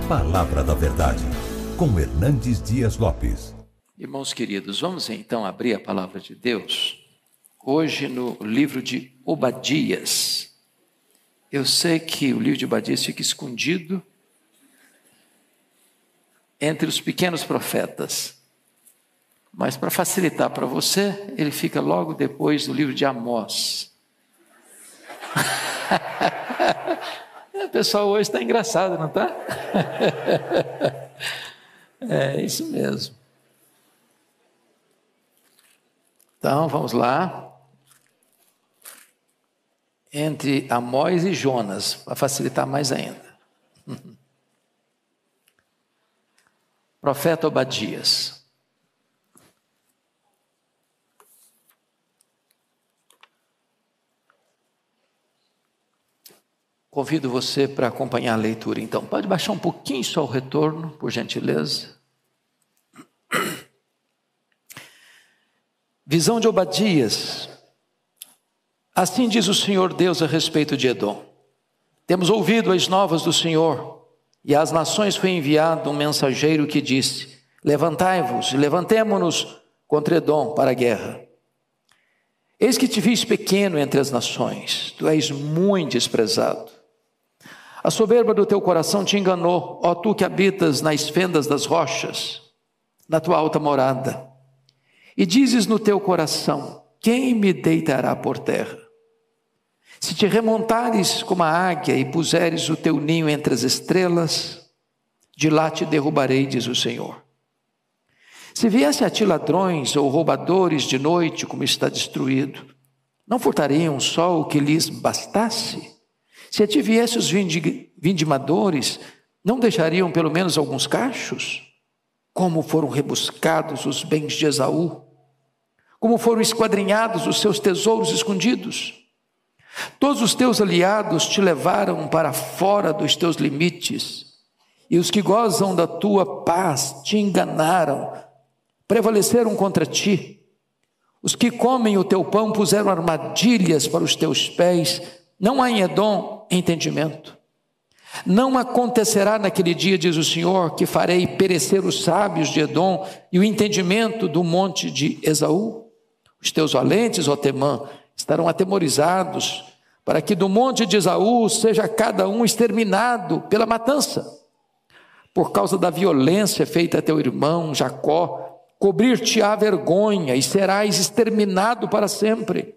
Palavra da Verdade, com Hernandes Dias Lopes. Irmãos queridos, vamos então abrir a palavra de Deus, hoje no livro de Obadias. Eu sei que o livro de Obadias fica escondido entre os pequenos profetas, mas para facilitar para você, ele fica logo depois do livro de Amós. O pessoal hoje está engraçado, não está? É isso mesmo. Então, vamos lá. Entre Amós e Jonas, para facilitar mais ainda. Profeta Obadias. Convido você para acompanhar a leitura, então. Pode baixar um pouquinho só o retorno, por gentileza. Visão de Obadias. Assim diz o Senhor Deus a respeito de Edom. Temos ouvido as novas do Senhor, e às nações foi enviado um mensageiro que disse: levantai-vos e levantemo-nos contra Edom para a guerra. Eis que te fiz pequeno entre as nações, tu és muito desprezado. A soberba do teu coração te enganou, ó tu que habitas nas fendas das rochas, na tua alta morada. E dizes no teu coração: quem me deitará por terra? Se te remontares como a águia e puseres o teu ninho entre as estrelas, de lá te derrubarei, diz o Senhor. Se viesse a ti ladrões ou roubadores de noite, como está destruído, não furtariam só o que lhes bastasse? Se a ti viessem os vindimadores, não deixariam pelo menos alguns cachos? Como foram rebuscados os bens de Esaú? Como foram esquadrinhados os seus tesouros escondidos? Todos os teus aliados te levaram para fora dos teus limites, e os que gozam da tua paz te enganaram, prevaleceram contra ti. Os que comem o teu pão puseram armadilhas para os teus pés. Não há em Edom entendimento. Não acontecerá naquele dia, diz o Senhor, que farei perecer os sábios de Edom e o entendimento do monte de Esaú. Os teus valentes, ó Temã, estarão atemorizados, para que do monte de Esaú seja cada um exterminado pela matança. Por causa da violência feita a teu irmão Jacó, cobrir-te-á vergonha e serás exterminado para sempre.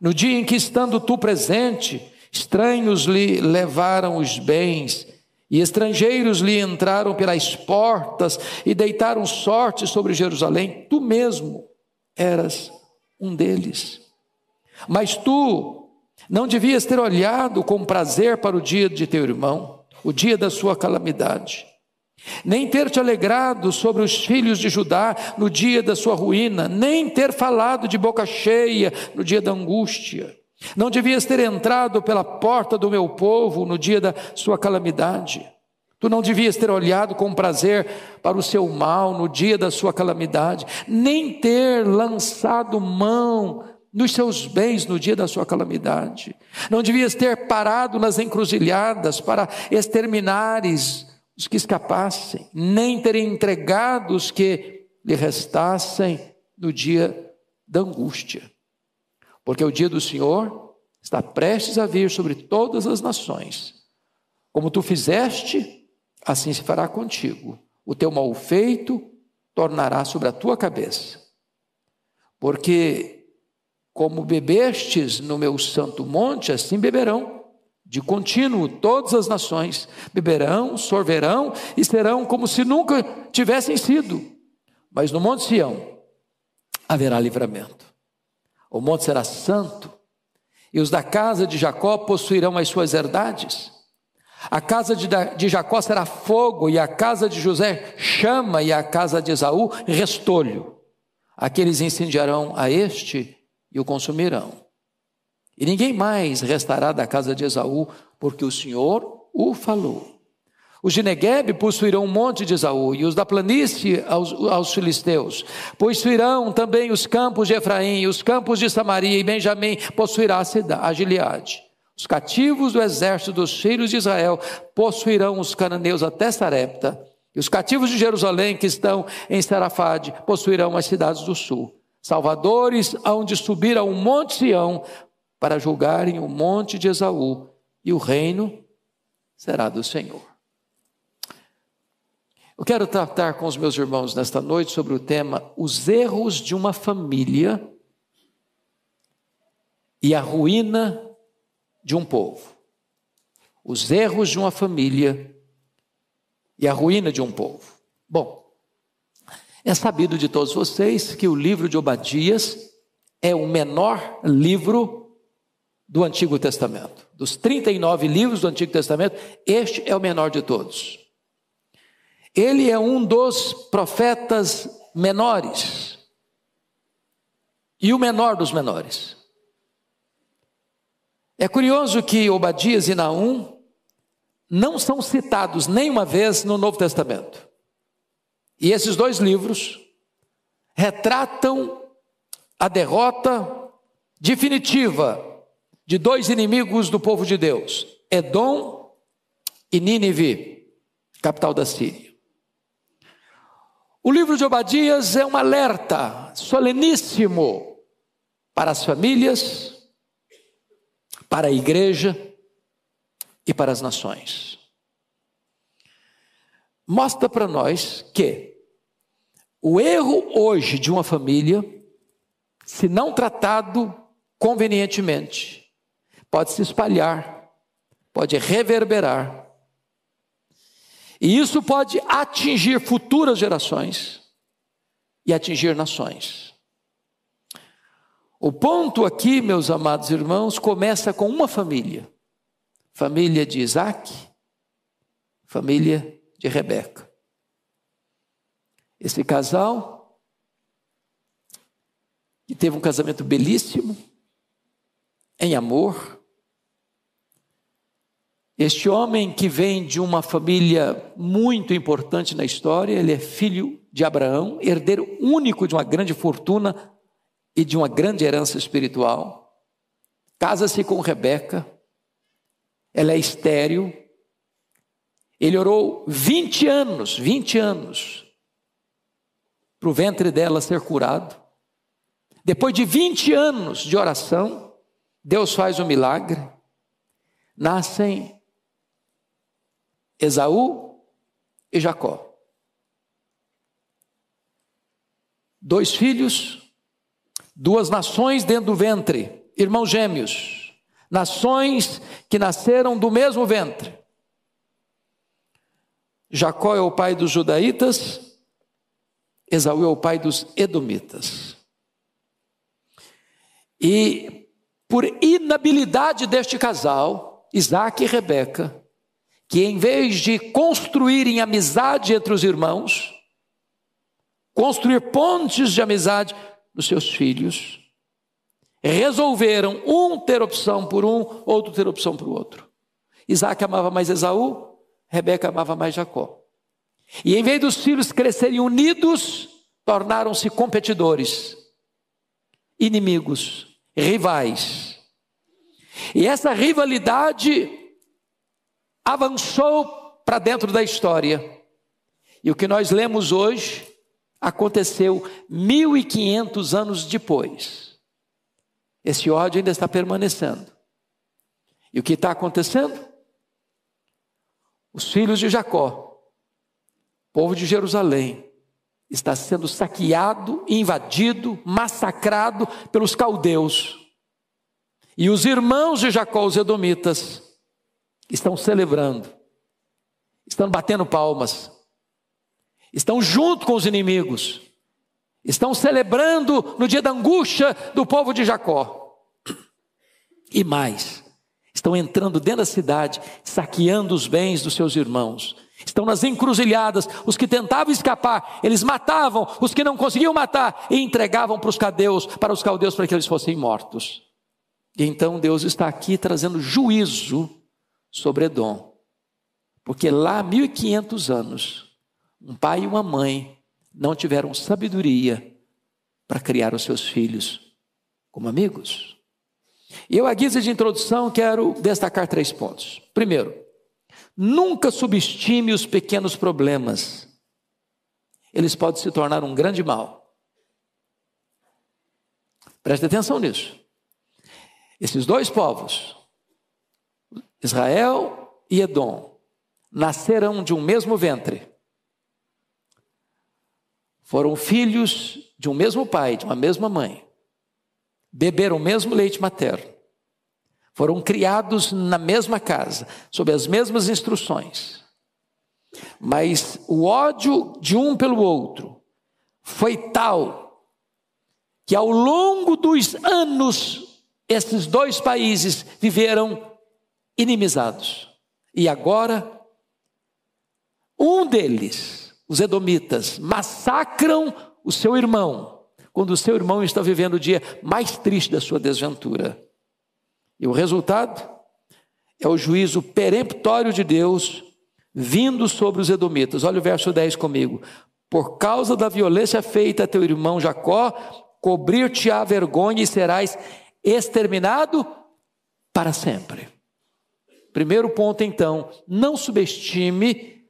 No dia em que, estando tu presente, estranhos lhe levaram os bens, e estrangeiros lhe entraram pelas portas e deitaram sorte sobre Jerusalém, tu mesmo eras um deles. Mas tu não devias ter olhado com prazer para o dia de teu irmão, o dia da sua calamidade, nem ter te alegrado sobre os filhos de Judá no dia da sua ruína, nem ter falado de boca cheia no dia da angústia. Não devias ter entrado pela porta do meu povo no dia da sua calamidade. Tu não devias ter olhado com prazer para o seu mal no dia da sua calamidade, nem ter lançado mão nos seus bens no dia da sua calamidade. Não devias ter parado nas encruzilhadas para exterminares os que escapassem, nem ter entregado os que lhe restassem no dia da angústia. Porque o dia do Senhor está prestes a vir sobre todas as nações. Como tu fizeste, assim se fará contigo. O teu mal feito tornará sobre a tua cabeça. Porque como bebestes no meu santo monte, assim beberão. De contínuo todas as nações beberão, sorverão e serão como se nunca tivessem sido. Mas no monte Sião haverá livramento. O monte será santo, e os da casa de Jacó possuirão as suas herdades. A casa de Jacó será fogo, e a casa de José chama, e a casa de Esaú restolho. Aqueles incendiarão a este e o consumirão. E ninguém mais restará da casa de Esaú, porque o Senhor o falou. Os de Neguebe possuirão o monte de Esaú, e os da planície aos filisteus. Possuirão também os campos de Efraim, os campos de Samaria, e Benjamim possuirá a Gileade. Os cativos do exército dos filhos de Israel possuirão os cananeus até Sarepta, e os cativos de Jerusalém que estão em Sarafade possuirão as cidades do sul. Salvadores hão de subir ao monte Sião para julgarem o monte de Esaú, e o reino será do Senhor. Eu quero tratar com os meus irmãos nesta noite sobre o tema os erros de uma família e a ruína de um povo. Os erros de uma família e a ruína de um povo. Bom, é sabido de todos vocês que o livro de Obadias é o menor livro do Antigo Testamento. Dos 39 livros do Antigo Testamento, este é o menor de todos. Ele é um dos profetas menores e o menor dos menores. É curioso que Obadias e Naum não são citados nenhuma vez no Novo Testamento. E esses dois livros retratam a derrota definitiva de dois inimigos do povo de Deus, Edom e Nínive, capital da Síria. O livro de Obadias é um alerta soleníssimo para as famílias, para a igreja e para as nações. Mostra para nós que o erro hoje de uma família, se não tratado convenientemente, pode se espalhar, pode reverberar, e isso pode atingir futuras gerações e atingir nações. O ponto aqui, meus amados irmãos, começa com uma família. Família de Isaac, família de Rebeca. Esse casal, que teve um casamento belíssimo, em amor. Este homem que vem de uma família muito importante na história, ele é filho de Abraão, herdeiro único de uma grande fortuna e de uma grande herança espiritual. Casa-se com Rebeca, ela é estéril. Ele orou 20 anos, para o ventre dela ser curado. Depois de 20 anos de oração, Deus faz um milagre. Nascem Esaú e Jacó. 2 filhos, 2 nações dentro do ventre, irmãos gêmeos, nações que nasceram do mesmo ventre. Jacó é o pai dos judaítas, Esaú é o pai dos edomitas. E por inabilidade deste casal, Isaac e Rebeca, que em vez de construírem amizade entre os irmãos, construir pontes de amizade nos seus filhos, resolveram um ter opção por um, outro ter opção por outro. Isaac amava mais Esaú, Rebeca amava mais Jacó. E em vez dos filhos crescerem unidos, tornaram-se competidores, inimigos, rivais. E essa rivalidade avançou para dentro da história. E o que nós lemos hoje aconteceu 1500 anos depois. Esse ódio ainda está permanecendo. E o que está acontecendo? Os filhos de Jacó, povo de Jerusalém, está sendo saqueado, invadido, massacrado pelos caldeus. E os irmãos de Jacó, os edomitas, estão celebrando, estão batendo palmas, estão junto com os inimigos, estão celebrando no dia da angústia do povo de Jacó. E mais, estão entrando dentro da cidade, saqueando os bens dos seus irmãos. Estão nas encruzilhadas, os que tentavam escapar, eles matavam, os que não conseguiam matar, e entregavam para os caldeus para que eles fossem mortos. E então Deus está aqui trazendo juízo sobre Edom, porque lá há 1500 anos, um pai e uma mãe não tiveram sabedoria para criar os seus filhos como amigos. E eu, à guisa de introdução, quero destacar 3 pontos. Primeiro, nunca subestime os pequenos problemas. Eles podem se tornar um grande mal. Preste atenção nisso. Esses 2 povos, Israel e Edom, nasceram de um mesmo ventre. Foram filhos de um mesmo pai, de uma mesma mãe. Beberam o mesmo leite materno. Foram criados na mesma casa, sob as mesmas instruções. Mas o ódio de um pelo outro foi tal que ao longo dos anos, esses 2 países viveram inimizados. E agora, um deles, os edomitas, massacram o seu irmão, quando o seu irmão está vivendo o dia mais triste da sua desventura. E o resultado é o juízo peremptório de Deus vindo sobre os edomitas. Olha o verso 10 comigo. Por causa da violência feita a teu irmão Jacó, cobrir-te-á vergonha e serás exterminado para sempre. Primeiro ponto, então, não subestime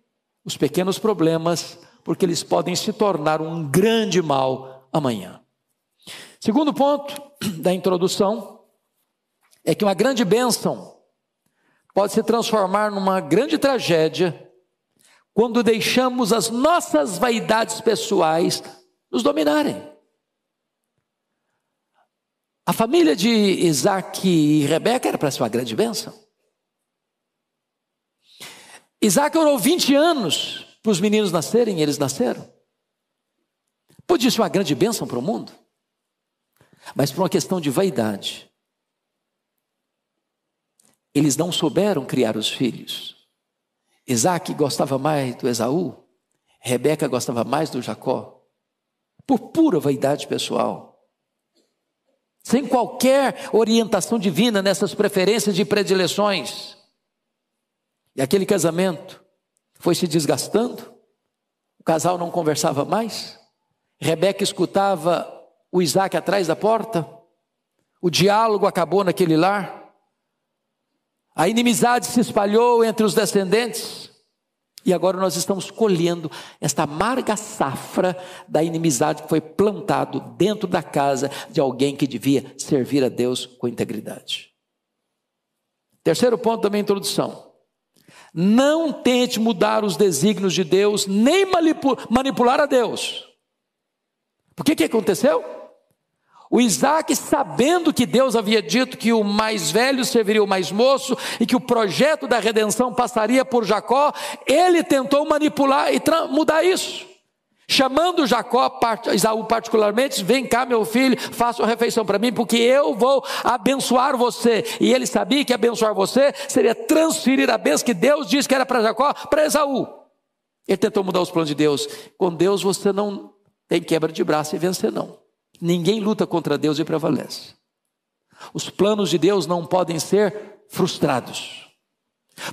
os pequenos problemas, porque eles podem se tornar um grande mal amanhã. Segundo ponto da introdução é que uma grande bênção pode se transformar numa grande tragédia quando deixamos as nossas vaidades pessoais nos dominarem. A família de Isaac e Rebeca era para ser uma grande bênção. Isaac orou 20 anos para os meninos nascerem e eles nasceram. Podia ser uma grande bênção para o mundo, mas por uma questão de vaidade, eles não souberam criar os filhos. Isaac gostava mais do Esaú, Rebeca gostava mais do Jacó, por pura vaidade pessoal, sem qualquer orientação divina nessas preferências e predileções. E aquele casamento foi se desgastando, o casal não conversava mais, Rebeca escutava o Isaac atrás da porta, o diálogo acabou naquele lar, a inimizade se espalhou entre os descendentes, e agora nós estamos colhendo esta amarga safra da inimizade que foi plantado dentro da casa de alguém que devia servir a Deus com integridade. Terceiro ponto da minha introdução. Não tente mudar os desígnios de Deus, nem manipular a Deus. Por que aconteceu? O Isaac, sabendo que Deus havia dito que o mais velho serviria o mais moço e que o projeto da redenção passaria por Jacó, ele tentou manipular e mudar isso. Chamando Jacó, Esaú particularmente, vem cá meu filho, faça uma refeição para mim, porque eu vou abençoar você. E ele sabia que abençoar você seria transferir a bênção que Deus disse que era para Jacó, para Esaú. Ele tentou mudar os planos de Deus. Com Deus você não tem quebra de braço e vencer não. Ninguém luta contra Deus e prevalece. Os planos de Deus não podem ser frustrados.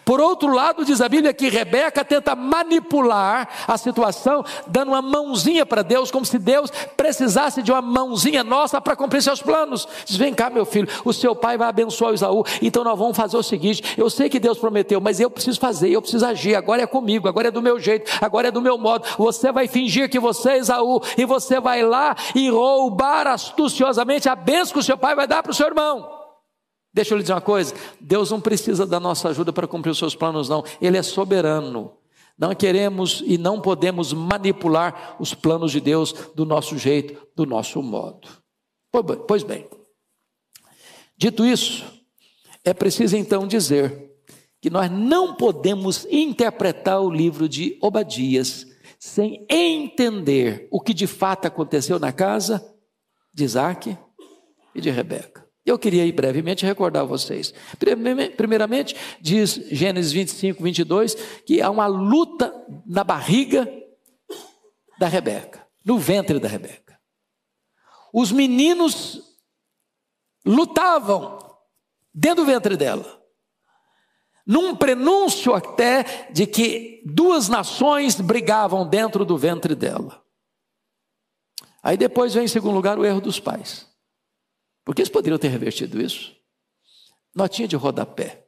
Por outro lado, diz a Bíblia que Rebeca tenta manipular a situação, dando uma mãozinha para Deus, como se Deus precisasse de uma mãozinha nossa para cumprir seus planos. Diz, vem cá meu filho, o seu pai vai abençoar o Esaú, então nós vamos fazer o seguinte, eu sei que Deus prometeu, mas eu preciso fazer, eu preciso agir, agora é comigo, agora é do meu jeito, agora é do meu modo, você vai fingir que você é Esaú, e você vai lá e roubar astuciosamente a bênção que o seu pai vai dar para o seu irmão. Deixa eu lhe dizer uma coisa, Deus não precisa da nossa ajuda para cumprir os seus planos não, Ele é soberano. Não queremos e não podemos manipular os planos de Deus do nosso jeito, do nosso modo. Pois bem, dito isso, é preciso então dizer que nós não podemos interpretar o livro de Obadias sem entender o que de fato aconteceu na casa de Isaac e de Rebeca. Eu queria aí brevemente recordar a vocês. Primeiramente, diz Gênesis 25, 22, que há uma luta na barriga da Rebeca, no ventre da Rebeca. Os meninos lutavam dentro do ventre dela, num prenúncio até de que duas nações brigavam dentro do ventre dela. Aí depois vem em segundo lugar o erro dos pais. Porque eles poderiam ter revertido isso. Notinha de rodapé.